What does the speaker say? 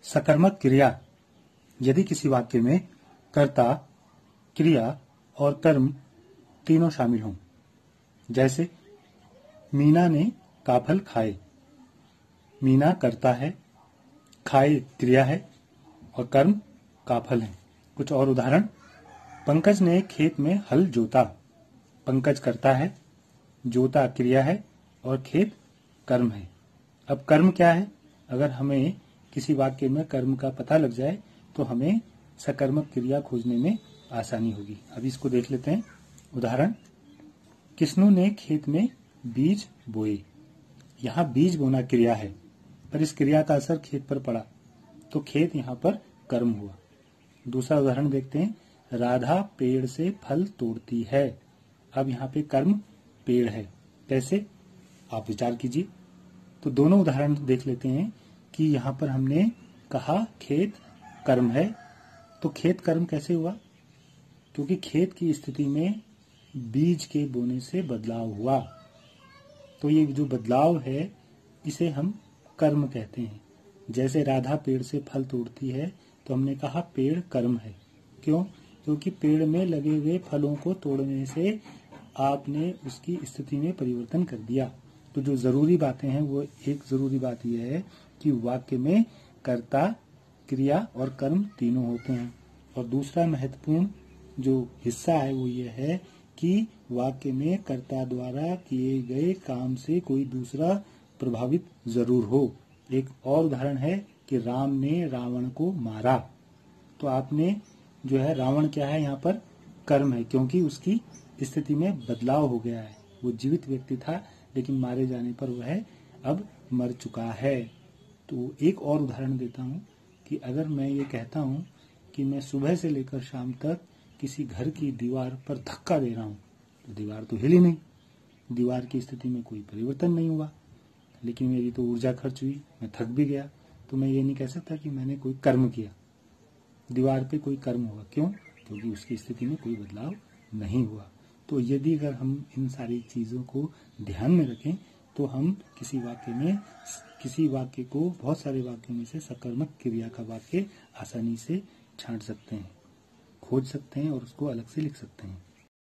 सकर्मक क्रिया यदि किसी वाक्य में कर्ता, क्रिया और कर्म तीनों शामिल हों। जैसे मीना ने काफल खाए। मीना कर्ता है, खाए क्रिया है और कर्म काफल है। कुछ और उदाहरण। पंकज ने खेत में हल जोता। पंकज कर्ता है, जोता क्रिया है और खेत कर्म है। अब कर्म क्या है? अगर हमें किसी वाक्य में कर्म का पता लग जाए तो हमें सकर्मक क्रिया खोजने में आसानी होगी। अब इसको देख लेते हैं। उदाहरण, किस्नू ने खेत में बीज बोए। यहाँ बीज बोना क्रिया है, पर इस क्रिया का असर खेत पर पड़ा तो खेत यहाँ पर कर्म हुआ। दूसरा उदाहरण देखते हैं। राधा पेड़ से फल तोड़ती है। अब यहाँ पे कर्म पेड़ है। कैसे? आप विचार कीजिए। तो दोनों उदाहरण देख लेते हैं कि यहाँ पर हमने कहा खेत कर्म है, तो खेत कर्म कैसे हुआ? क्योंकि खेत की स्थिति में बीज के बोने से बदलाव हुआ, तो ये जो बदलाव है इसे हम कर्म कहते हैं। जैसे राधा पेड़ से फल तोड़ती है तो हमने कहा पेड़ कर्म है। क्यों? क्योंकि पेड़ में लगे हुए फलों को तोड़ने से आपने उसकी स्थिति में परिवर्तन कर दिया। तो जो जरूरी बातें हैं वो एक जरूरी बात यह है कि वाक्य में कर्ता, क्रिया और कर्म तीनों होते हैं। और दूसरा महत्वपूर्ण जो हिस्सा है वो ये है कि वाक्य में कर्ता द्वारा किए गए काम से कोई दूसरा प्रभावित जरूर हो। एक और उदाहरण है कि राम ने रावण को मारा। तो आपने जो है रावण क्या है? यहाँ पर कर्म है, क्योंकि उसकी स्थिति में बदलाव हो गया है। वो जीवित व्यक्ति था लेकिन मारे जाने पर वह अब मर चुका है। तो एक और उदाहरण देता हूँ कि अगर मैं ये कहता हूँ कि मैं सुबह से लेकर शाम तक किसी घर की दीवार पर धक्का दे रहा हूँ, तो दीवार तो हिली नहीं, दीवार की स्थिति में कोई परिवर्तन नहीं हुआ, लेकिन मेरी तो ऊर्जा खर्च हुई, मैं थक भी गया। तो मैं ये नहीं कह सकता कि मैंने कोई कर्म किया। दीवार पे कोई कर्म हुआ। क्यों? क्योंकि उसकी स्थिति में कोई बदलाव नहीं हुआ। तो यदि अगर हम इन सारी चीज़ों को ध्यान में रखें तो हम किसी वाक्य को बहुत सारे वाक्यों में से सकर्मक क्रिया का वाक्य आसानी से छांट सकते हैं, खोज सकते हैं और उसको अलग से लिख सकते हैं।